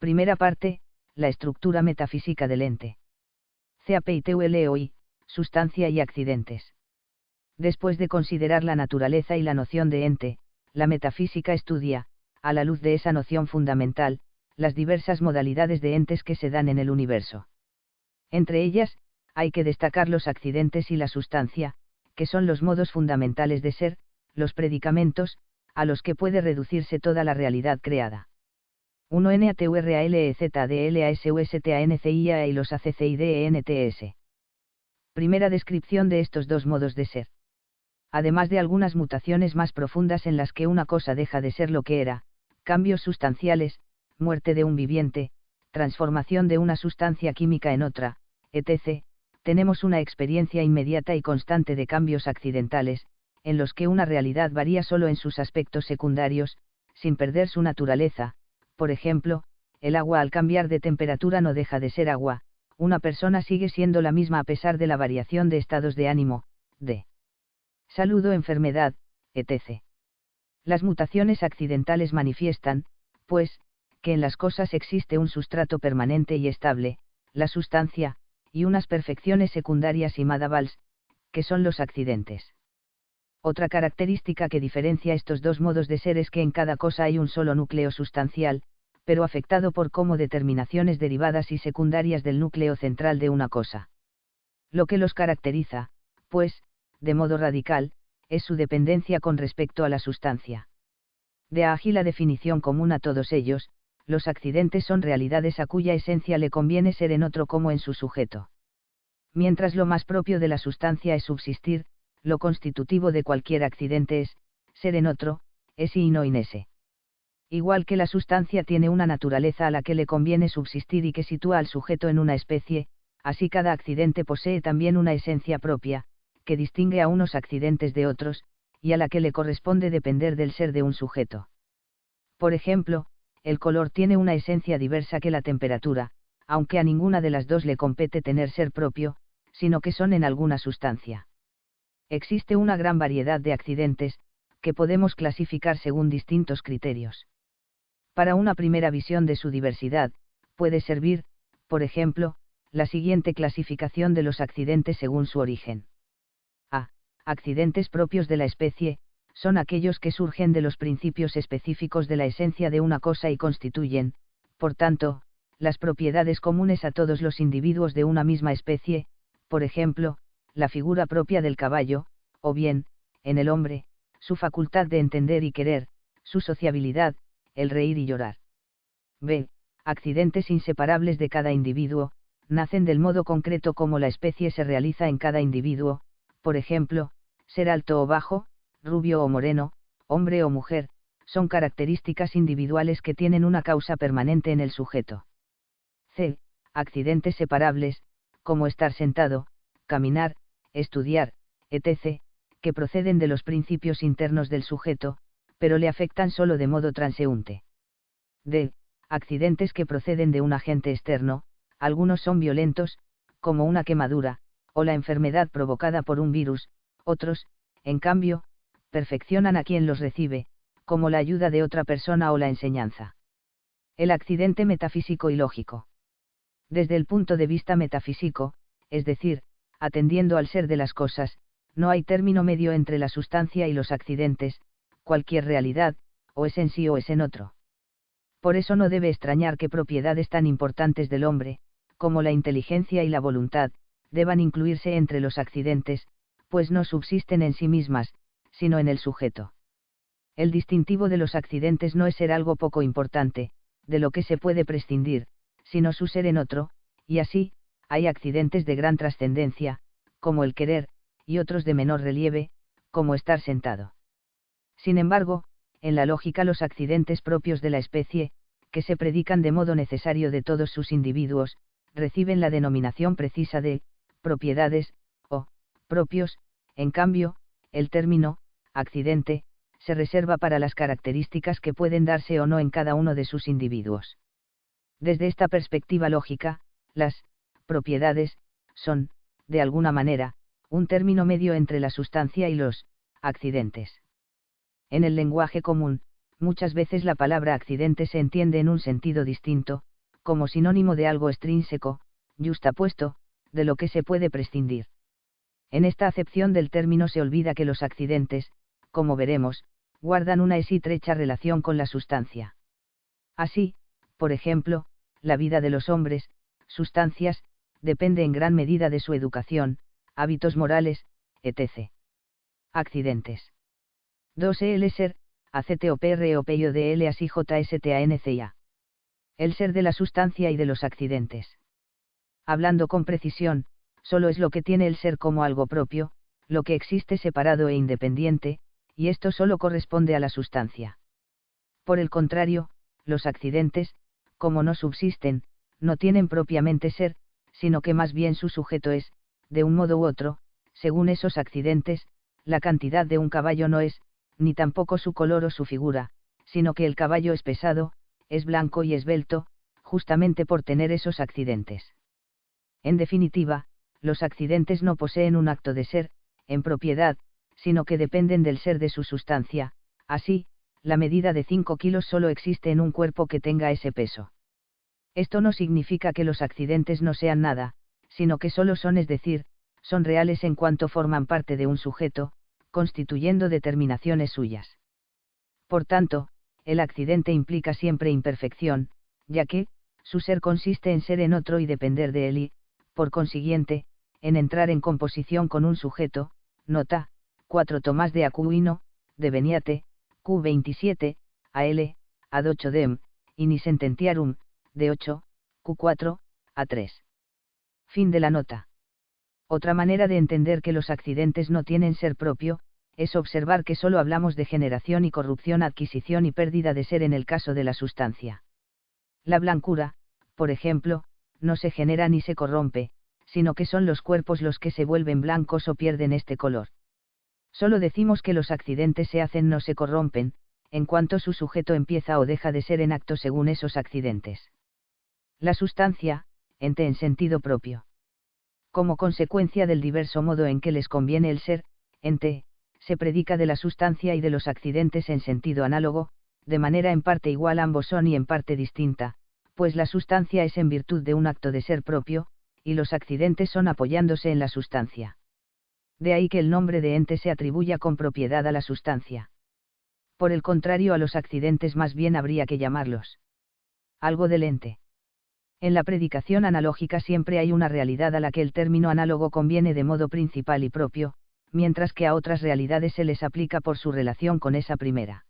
Primera parte, la estructura metafísica del ente. CAPITULOI, sustancia y accidentes. Después de considerar la naturaleza y la noción de ente, la metafísica estudia, a la luz de esa noción fundamental, las diversas modalidades de entes que se dan en el universo. Entre ellas, hay que destacar los accidentes y la sustancia, que son los modos fundamentales de ser, los predicamentos, a los que puede reducirse toda la realidad creada. 1 NATURALEZDLASUSTANCIA y los ACCIDENTS. Primera descripción de estos dos modos de ser. Además de algunas mutaciones más profundas en las que una cosa deja de ser lo que era, cambios sustanciales, muerte de un viviente, transformación de una sustancia química en otra, etc., tenemos una experiencia inmediata y constante de cambios accidentales, en los que una realidad varía solo en sus aspectos secundarios, sin perder su naturaleza. Por ejemplo, el agua al cambiar de temperatura no deja de ser agua, una persona sigue siendo la misma a pesar de la variación de estados de ánimo, de salud o enfermedad, etc. Las mutaciones accidentales manifiestan, pues, que en las cosas existe un sustrato permanente y estable, la sustancia, y unas perfecciones secundarias y madavals, que son los accidentes. Otra característica que diferencia estos dos modos de ser es que en cada cosa hay un solo núcleo sustancial, pero afectado por como determinaciones derivadas y secundarias del núcleo central de una cosa. Lo que los caracteriza, pues, de modo radical, es su dependencia con respecto a la sustancia. De ahí la definición común a todos ellos, los accidentes son realidades a cuya esencia le conviene ser en otro como en su sujeto. Mientras lo más propio de la sustancia es subsistir, lo constitutivo de cualquier accidente es, ser en otro, esi y no in ese. Igual que la sustancia tiene una naturaleza a la que le conviene subsistir y que sitúa al sujeto en una especie, así cada accidente posee también una esencia propia, que distingue a unos accidentes de otros, y a la que le corresponde depender del ser de un sujeto. Por ejemplo, el color tiene una esencia diversa que la temperatura, aunque a ninguna de las dos le compete tener ser propio, sino que son en alguna sustancia. Existe una gran variedad de accidentes, que podemos clasificar según distintos criterios. Para una primera visión de su diversidad, puede servir, por ejemplo, la siguiente clasificación de los accidentes según su origen. A. Accidentes propios de la especie, son aquellos que surgen de los principios específicos de la esencia de una cosa y constituyen, por tanto, las propiedades comunes a todos los individuos de una misma especie, por ejemplo, la figura propia del caballo, o bien, en el hombre, su facultad de entender y querer, su sociabilidad, el reír y llorar. B. Accidentes inseparables de cada individuo, nacen del modo concreto como la especie se realiza en cada individuo, por ejemplo, ser alto o bajo, rubio o moreno, hombre o mujer, son características individuales que tienen una causa permanente en el sujeto. C. Accidentes separables, como estar sentado, caminar, estudiar, etc., que proceden de los principios internos del sujeto, pero le afectan solo de modo transeúnte. D. Accidentes que proceden de un agente externo, algunos son violentos, como una quemadura, o la enfermedad provocada por un virus, otros, en cambio, perfeccionan a quien los recibe, como la ayuda de otra persona o la enseñanza. El accidente metafísico y lógico. Desde el punto de vista metafísico, es decir, atendiendo al ser de las cosas, no hay término medio entre la sustancia y los accidentes, cualquier realidad, o es en sí o es en otro. Por eso no debe extrañar que propiedades tan importantes del hombre, como la inteligencia y la voluntad, deban incluirse entre los accidentes, pues no subsisten en sí mismas, sino en el sujeto. El distintivo de los accidentes no es ser algo poco importante, de lo que se puede prescindir, sino su ser en otro, y así, hay accidentes de gran trascendencia, como el querer, y otros de menor relieve, como estar sentado. Sin embargo, en la lógica los accidentes propios de la especie, que se predican de modo necesario de todos sus individuos, reciben la denominación precisa de propiedades, o propios. En cambio, el término accidente se reserva para las características que pueden darse o no en cada uno de sus individuos. Desde esta perspectiva lógica, las propiedades son, de alguna manera, un término medio entre la sustancia y los accidentes. En el lenguaje común, muchas veces la palabra accidente se entiende en un sentido distinto, como sinónimo de algo extrínseco, yustapuesto, de lo que se puede prescindir. En esta acepción del término se olvida que los accidentes, como veremos, guardan una estrecha relación con la sustancia. Así, por ejemplo, la vida de los hombres, sustancias, depende en gran medida de su educación, hábitos morales, etc. Accidentes. 2. El ser, ACTOPROPIODL así JSTANCIA. El ser de la sustancia y de los accidentes. Hablando con precisión, solo es lo que tiene el ser como algo propio, lo que existe separado e independiente, y esto solo corresponde a la sustancia. Por el contrario, los accidentes, como no subsisten, no tienen propiamente ser, sino que más bien su sujeto es, de un modo u otro, según esos accidentes, la cantidad de un caballo no es, ni tampoco su color o su figura, sino que el caballo es pesado, es blanco y esbelto, justamente por tener esos accidentes. En definitiva, los accidentes no poseen un acto de ser, en propiedad, sino que dependen del ser de su sustancia. Así, la medida de 5 kilos solo existe en un cuerpo que tenga ese peso. Esto no significa que los accidentes no sean nada, sino que solo son, es decir, son reales en cuanto forman parte de un sujeto, constituyendo determinaciones suyas. Por tanto, el accidente implica siempre imperfección, ya que, su ser consiste en ser en otro y depender de él y, por consiguiente, en entrar en composición con un sujeto. Nota, 4 Tomás de Aquino, de Beniate, Q27, AL, ad 8 dem, in sententiarum, de 8, Q4, A3. Fin de la nota. Otra manera de entender que los accidentes no tienen ser propio, es observar que solo hablamos de generación y corrupción, adquisición y pérdida de ser en el caso de la sustancia. La blancura, por ejemplo, no se genera ni se corrompe, sino que son los cuerpos los que se vuelven blancos o pierden este color. Solo decimos que los accidentes se hacen, no se corrompen, en cuanto su sujeto empieza o deja de ser en acto según esos accidentes. La sustancia, ente en sentido propio. Como consecuencia del diverso modo en que les conviene el ser, ente, se predica de la sustancia y de los accidentes en sentido análogo, de manera en parte igual ambos son y en parte distinta, pues la sustancia es en virtud de un acto de ser propio, y los accidentes son apoyándose en la sustancia. De ahí que el nombre de ente se atribuya con propiedad a la sustancia. Por el contrario, a los accidentes más bien habría que llamarlos algo del ente. En la predicación analógica siempre hay una realidad a la que el término análogo conviene de modo principal y propio, mientras que a otras realidades se les aplica por su relación con esa primera.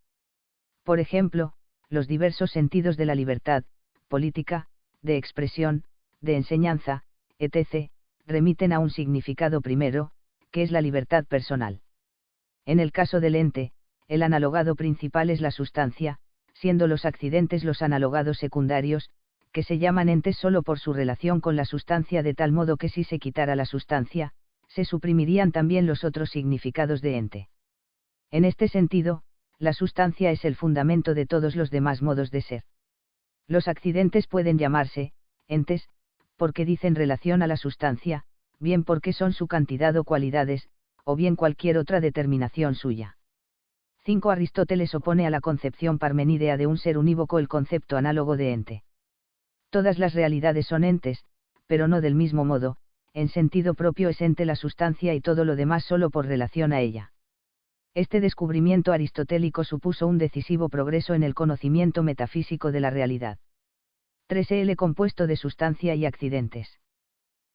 Por ejemplo, los diversos sentidos de la libertad, política, de expresión, de enseñanza, etc., remiten a un significado primero, que es la libertad personal. En el caso del ente, el analogado principal es la sustancia, siendo los accidentes los analogados secundarios, que se llaman entes solo por su relación con la sustancia, de tal modo que si se quitara la sustancia, se suprimirían también los otros significados de ente. En este sentido, la sustancia es el fundamento de todos los demás modos de ser. Los accidentes pueden llamarse entes, porque dicen relación a la sustancia, bien porque son su cantidad o cualidades, o bien cualquier otra determinación suya. 5. Aristóteles opone a la concepción parmenídea de un ser unívoco el concepto análogo de ente. Todas las realidades son entes, pero no del mismo modo, en sentido propio es ente la sustancia y todo lo demás solo por relación a ella. Este descubrimiento aristotélico supuso un decisivo progreso en el conocimiento metafísico de la realidad. 3. El compuesto de sustancia y accidentes.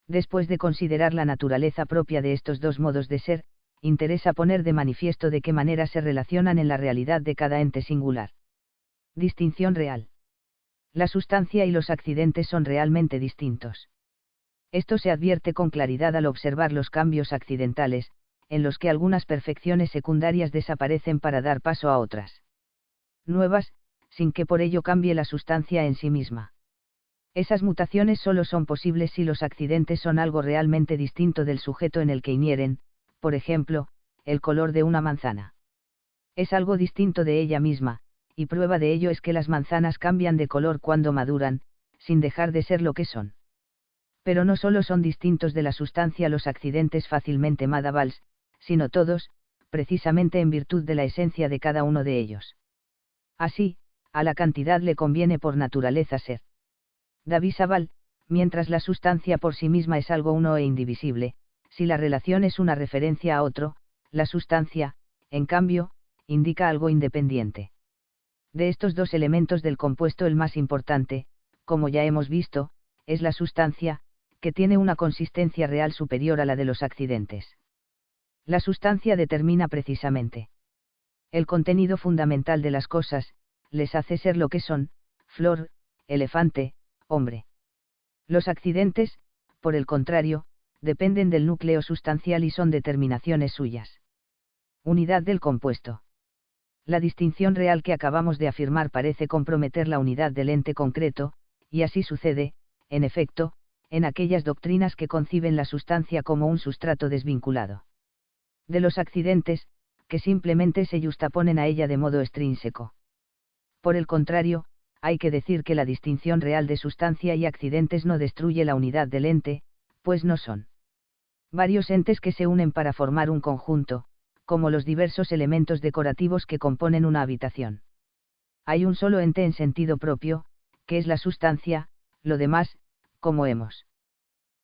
Después de considerar la naturaleza propia de estos dos modos de ser, interesa poner de manifiesto de qué manera se relacionan en la realidad de cada ente singular. Distinción real. La sustancia y los accidentes son realmente distintos. Esto se advierte con claridad al observar los cambios accidentales, en los que algunas perfecciones secundarias desaparecen para dar paso a otras nuevas, sin que por ello cambie la sustancia en sí misma. Esas mutaciones solo son posibles si los accidentes son algo realmente distinto del sujeto en el que inhieren, por ejemplo, el color de una manzana. Es algo distinto de ella misma, y prueba de ello es que las manzanas cambian de color cuando maduran, sin dejar de ser lo que son. Pero no solo son distintos de la sustancia los accidentes fácilmente madables, sino todos, precisamente en virtud de la esencia de cada uno de ellos. Así, a la cantidad le conviene por naturaleza ser David Sabal, mientras la sustancia por sí misma es algo uno e indivisible, si la relación es una referencia a otro, la sustancia, en cambio, indica algo independiente. De estos dos elementos del compuesto el más importante, como ya hemos visto, es la sustancia, que tiene una consistencia real superior a la de los accidentes. La sustancia determina precisamente el contenido fundamental de las cosas, les hace ser lo que son, flor, elefante, hombre. Los accidentes, por el contrario, dependen del núcleo sustancial y son determinaciones suyas. Unidad del compuesto. La distinción real que acabamos de afirmar parece comprometer la unidad del ente concreto, y así sucede, en efecto, en aquellas doctrinas que conciben la sustancia como un sustrato desvinculado de los accidentes, que simplemente se yuxtaponen a ella de modo extrínseco. Por el contrario, hay que decir que la distinción real de sustancia y accidentes no destruye la unidad del ente, pues no son varios entes que se unen para formar un conjunto, como los diversos elementos decorativos que componen una habitación. Hay un solo ente en sentido propio, que es la sustancia, lo demás, como hemos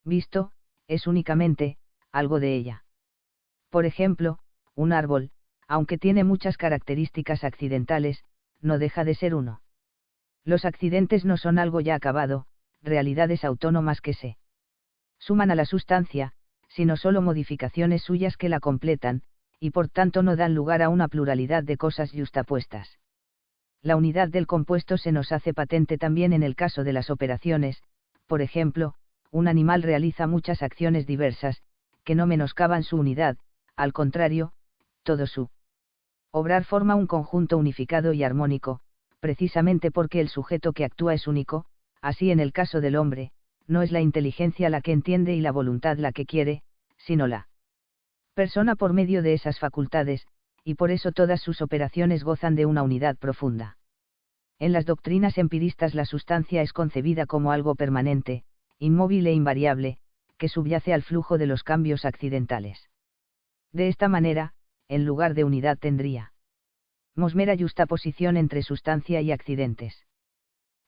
visto, es únicamente algo de ella. Por ejemplo, un árbol, aunque tiene muchas características accidentales, no deja de ser uno. Los accidentes no son algo ya acabado, realidades autónomas que se suman a la sustancia, sino solo modificaciones suyas que la completan, y por tanto no dan lugar a una pluralidad de cosas yuxtapuestas. La unidad del compuesto se nos hace patente también en el caso de las operaciones, por ejemplo, un animal realiza muchas acciones diversas, que no menoscaban su unidad, al contrario, todo su obrar forma un conjunto unificado y armónico, precisamente porque el sujeto que actúa es único, así en el caso del hombre, no es la inteligencia la que entiende y la voluntad la que quiere, sino la persona por medio de esas facultades, y por eso todas sus operaciones gozan de una unidad profunda. En las doctrinas empiristas la sustancia es concebida como algo permanente, inmóvil e invariable, que subyace al flujo de los cambios accidentales. De esta manera, en lugar de unidad tendríamos mera yuxtaposición entre sustancia y accidentes.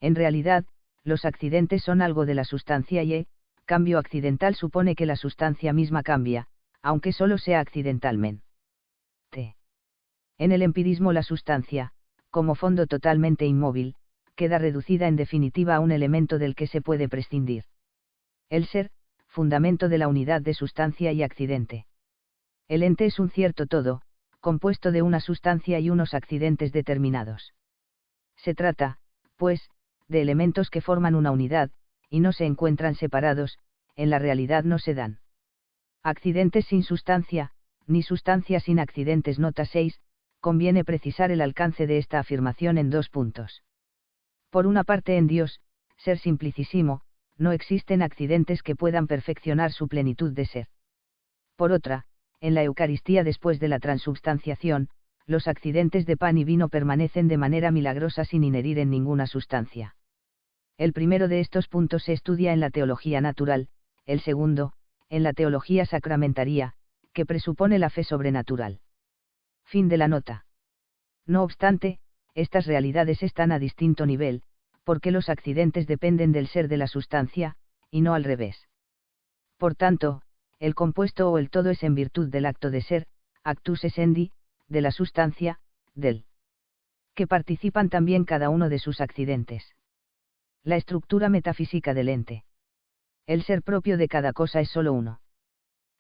En realidad, los accidentes son algo de la sustancia y cambio accidental supone que la sustancia misma cambia, aunque solo sea accidentalmente. En el empirismo la sustancia, como fondo totalmente inmóvil, queda reducida en definitiva a un elemento del que se puede prescindir. El ser, fundamento de la unidad de sustancia y accidente. El ente es un cierto todo, compuesto de una sustancia y unos accidentes determinados. Se trata, pues, de elementos que forman una unidad, y no se encuentran separados, en la realidad no se dan accidentes sin sustancia, ni sustancia sin accidentes. Nota 6, conviene precisar el alcance de esta afirmación en 2 puntos. Por una parte en Dios, ser simplicísimo, no existen accidentes que puedan perfeccionar su plenitud de ser. Por otra, en la Eucaristía después de la transubstanciación, los accidentes de pan y vino permanecen de manera milagrosa sin inherir en ninguna sustancia. El primero de estos puntos se estudia en la teología natural, el segundo, en la teología sacramentaria, que presupone la fe sobrenatural. Fin de la nota. No obstante, estas realidades están a distinto nivel, porque los accidentes dependen del ser de la sustancia, y no al revés. Por tanto, el compuesto o el todo es en virtud del acto de ser, actus essendi, de la sustancia, del que participan también cada uno de sus accidentes. La estructura metafísica del ente. El ser propio de cada cosa es solo uno.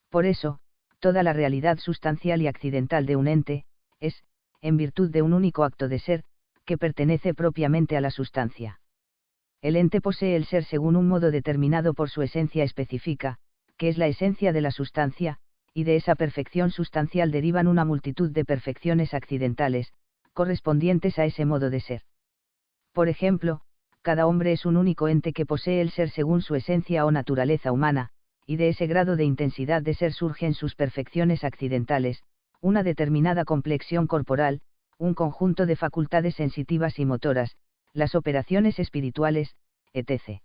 Por eso, toda la realidad sustancial y accidental de un ente, es, en virtud de un único acto de ser, que pertenece propiamente a la sustancia. El ente posee el ser según un modo determinado por su esencia específica, que es la esencia de la sustancia, y de esa perfección sustancial derivan una multitud de perfecciones accidentales, correspondientes a ese modo de ser. Por ejemplo, cada hombre es un único ente que posee el ser según su esencia o naturaleza humana, y de ese grado de intensidad de ser surgen sus perfecciones accidentales, una determinada complexión corporal, un conjunto de facultades sensitivas y motoras, las operaciones espirituales, etc.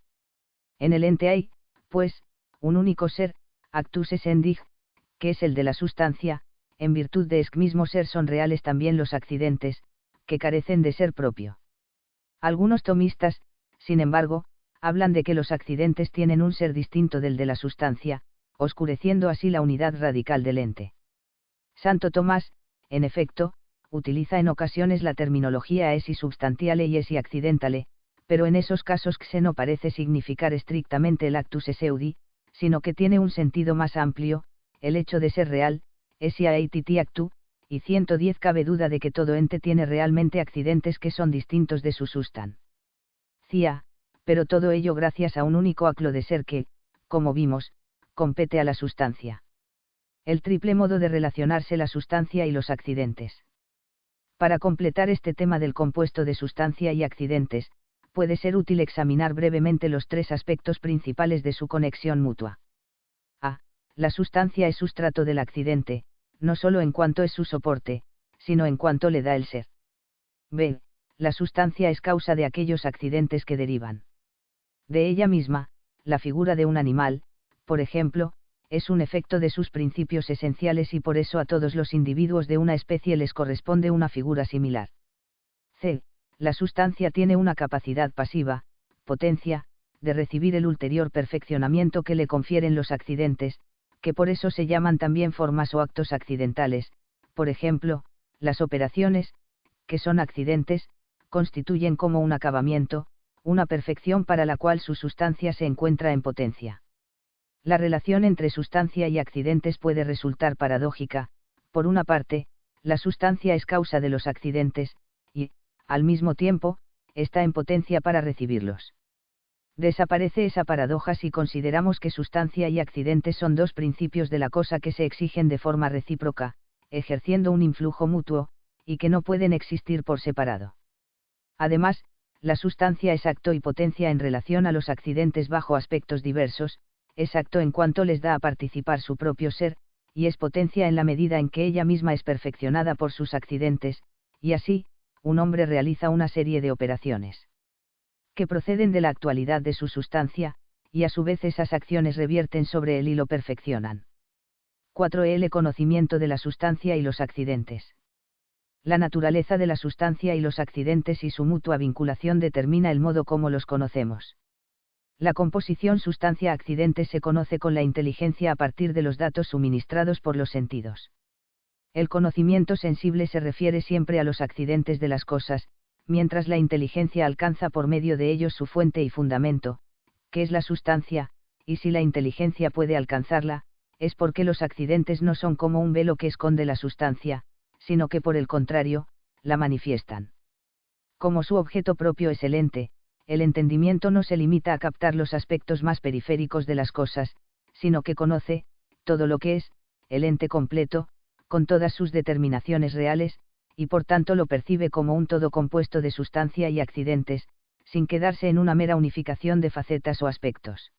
En el ente hay, pues, un único ser, actus essendi, que es el de la sustancia, en virtud de ese mismo ser son reales también los accidentes, que carecen de ser propio. Algunos tomistas, sin embargo, hablan de que los accidentes tienen un ser distinto del de la sustancia, oscureciendo así la unidad radical del ente. Santo Tomás, en efecto, utiliza en ocasiones la terminología esi substantiale y esi accidentale, pero en esos casos xe no parece significar estrictamente el actus eseudi, sino que tiene un sentido más amplio, el hecho de ser real, esia eititi actu, y 110 cabe duda de que todo ente tiene realmente accidentes que son distintos de su sustancia, pero todo ello gracias a un único aclo de ser que, como vimos, compete a la sustancia. El triple modo de relacionarse la sustancia y los accidentes. Para completar este tema del compuesto de sustancia y accidentes, puede ser útil examinar brevemente los tres aspectos principales de su conexión mutua. A. La sustancia es sustrato del accidente, no solo en cuanto es su soporte, sino en cuanto le da el ser. B. La sustancia es causa de aquellos accidentes que derivan de ella misma. La figura de un animal, por ejemplo, es un efecto de sus principios esenciales y por eso a todos los individuos de una especie les corresponde una figura similar. C. La sustancia tiene una capacidad pasiva, potencia, de recibir el ulterior perfeccionamiento que le confieren los accidentes, que por eso se llaman también formas o actos accidentales. Por ejemplo, las operaciones, que son accidentes, constituyen como un acabamiento, una perfección para la cual su sustancia se encuentra en potencia. La relación entre sustancia y accidentes puede resultar paradójica. Por una parte, la sustancia es causa de los accidentes, y, al mismo tiempo, está en potencia para recibirlos. Desaparece esa paradoja si consideramos que sustancia y accidentes son dos principios de la cosa que se exigen de forma recíproca, ejerciendo un influjo mutuo, y que no pueden existir por separado. Además, la sustancia es acto y potencia en relación a los accidentes bajo aspectos diversos, es acto en cuanto les da a participar su propio ser, y es potencia en la medida en que ella misma es perfeccionada por sus accidentes, y así, un hombre realiza una serie de operaciones que proceden de la actualidad de su sustancia, y a su vez esas acciones revierten sobre él y lo perfeccionan. 4. El conocimiento de la sustancia y los accidentes. La naturaleza de la sustancia y los accidentes y su mutua vinculación determina el modo como los conocemos. La composición sustancia-accidente se conoce con la inteligencia a partir de los datos suministrados por los sentidos. El conocimiento sensible se refiere siempre a los accidentes de las cosas, mientras la inteligencia alcanza por medio de ellos su fuente y fundamento, que es la sustancia, y si la inteligencia puede alcanzarla, es porque los accidentes no son como un velo que esconde la sustancia, sino que por el contrario, la manifiestan. Como su objeto propio es el ente, el entendimiento no se limita a captar los aspectos más periféricos de las cosas, sino que conoce todo lo que es, el ente completo, con todas sus determinaciones reales, y por tanto lo percibe como un todo compuesto de sustancia y accidentes, sin quedarse en una mera unificación de facetas o aspectos.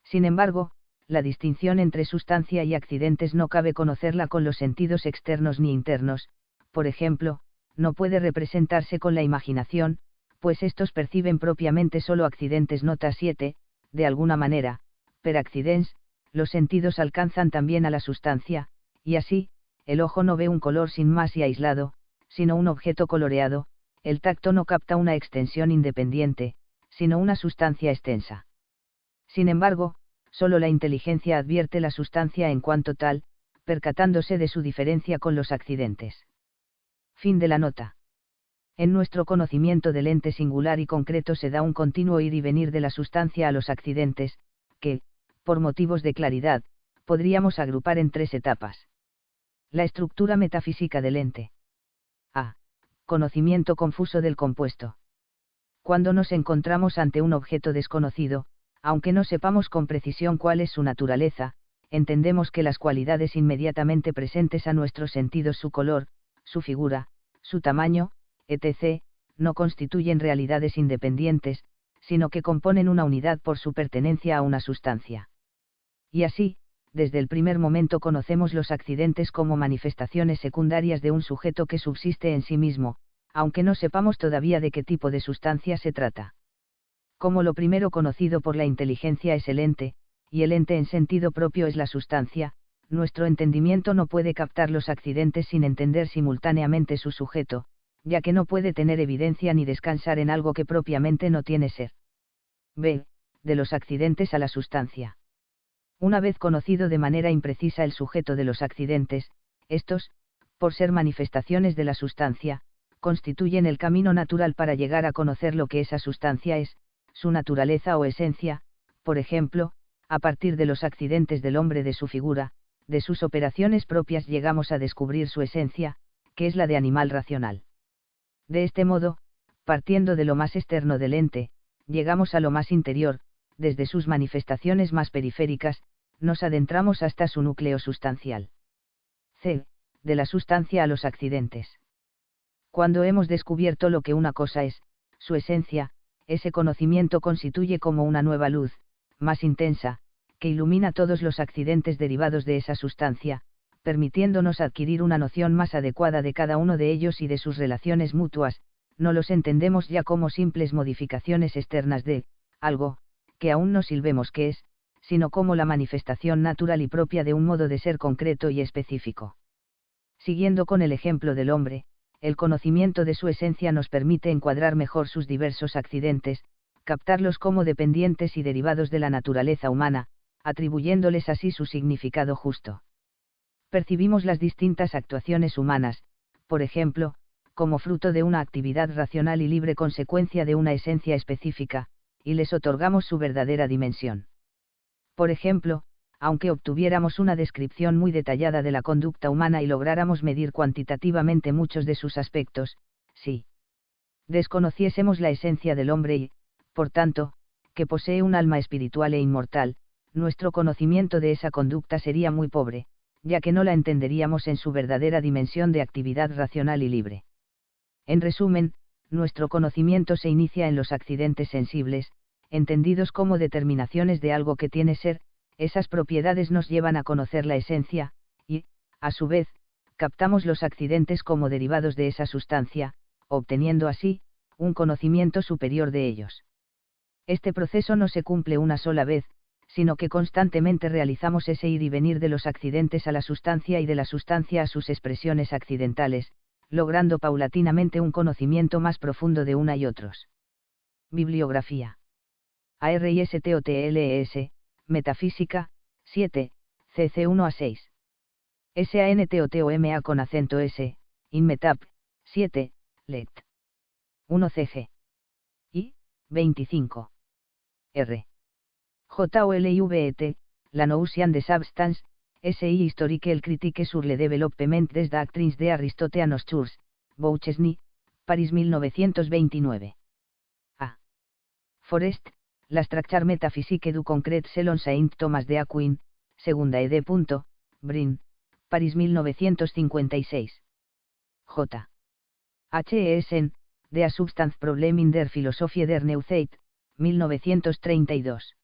Sin embargo, la distinción entre sustancia y accidentes no cabe conocerla con los sentidos externos ni internos, por ejemplo, no puede representarse con la imaginación, pues estos perciben propiamente solo accidentes. Nota 7, de alguna manera, per accidens, los sentidos alcanzan también a la sustancia, y así, el ojo no ve un color sin más y aislado, sino un objeto coloreado, el tacto no capta una extensión independiente, sino una sustancia extensa. Sin embargo, solo la inteligencia advierte la sustancia en cuanto tal, percatándose de su diferencia con los accidentes. Fin de la nota. En nuestro conocimiento del ente singular y concreto se da un continuo ir y venir de la sustancia a los accidentes, que, por motivos de claridad, podríamos agrupar en tres etapas. La estructura metafísica del ente. A. Conocimiento confuso del compuesto. Cuando nos encontramos ante un objeto desconocido, aunque no sepamos con precisión cuál es su naturaleza, entendemos que las cualidades inmediatamente presentes a nuestros sentidos, su color, su figura, su tamaño, etc., no constituyen realidades independientes, sino que componen una unidad por su pertenencia a una sustancia. Y así, desde el primer momento conocemos los accidentes como manifestaciones secundarias de un sujeto que subsiste en sí mismo, aunque no sepamos todavía de qué tipo de sustancia se trata. Como lo primero conocido por la inteligencia es el ente, y el ente en sentido propio es la sustancia, nuestro entendimiento no puede captar los accidentes sin entender simultáneamente su sujeto, ya que no puede tener evidencia ni descansar en algo que propiamente no tiene ser. b. De los accidentes a la sustancia. Una vez conocido de manera imprecisa el sujeto de los accidentes, estos, por ser manifestaciones de la sustancia, constituyen el camino natural para llegar a conocer lo que esa sustancia es, su naturaleza o esencia. Por ejemplo, a partir de los accidentes del hombre, de su figura, de sus operaciones propias, llegamos a descubrir su esencia, que es la de animal racional. De este modo, partiendo de lo más externo del ente, llegamos a lo más interior, desde sus manifestaciones más periféricas, nos adentramos hasta su núcleo sustancial. C. De la sustancia a los accidentes. Cuando hemos descubierto lo que una cosa es, su esencia, ese conocimiento constituye como una nueva luz, más intensa, que ilumina todos los accidentes derivados de esa sustancia, permitiéndonos adquirir una noción más adecuada de cada uno de ellos y de sus relaciones mutuas. No los entendemos ya como simples modificaciones externas de algo, que aún no silbemos qué es, sino como la manifestación natural y propia de un modo de ser concreto y específico. Siguiendo con el ejemplo del hombre, el conocimiento de su esencia nos permite encuadrar mejor sus diversos accidentes, captarlos como dependientes y derivados de la naturaleza humana, atribuyéndoles así su significado justo. Percibimos las distintas actuaciones humanas, por ejemplo, como fruto de una actividad racional y libre consecuencia de una esencia específica, y les otorgamos su verdadera dimensión. Por ejemplo, aunque obtuviéramos una descripción muy detallada de la conducta humana y lográramos medir cuantitativamente muchos de sus aspectos, si desconociésemos la esencia del hombre y, por tanto, que posee un alma espiritual e inmortal, nuestro conocimiento de esa conducta sería muy pobre, ya que no la entenderíamos en su verdadera dimensión de actividad racional y libre. En resumen, nuestro conocimiento se inicia en los accidentes sensibles, entendidos como determinaciones de algo que tiene ser. Esas propiedades nos llevan a conocer la esencia, y, a su vez, captamos los accidentes como derivados de esa sustancia, obteniendo así, un conocimiento superior de ellos. Este proceso no se cumple una sola vez, sino que constantemente realizamos ese ir y venir de los accidentes a la sustancia y de la sustancia a sus expresiones accidentales, logrando paulatinamente un conocimiento más profundo de una y otros. Bibliografía. Aristotles, Metafísica, 7, cc 1 a 6. Santotoma con acento S, Inmetap, 7, Lect. 1 cg. I, 25. R. Jolivet, La Notion de Substance, S.I. Historical Critique sur le Développement des Doctrines de Aristote à Nosturs, Bouchesny, París 1929. A. Forest, La Structure Métaphysique du Concret selon Saint Thomas de Aquin, segunda ed. Brin, París 1956. J. H. Essen, De a Substance Problem in der Philosophie der Neuzeit, 1932.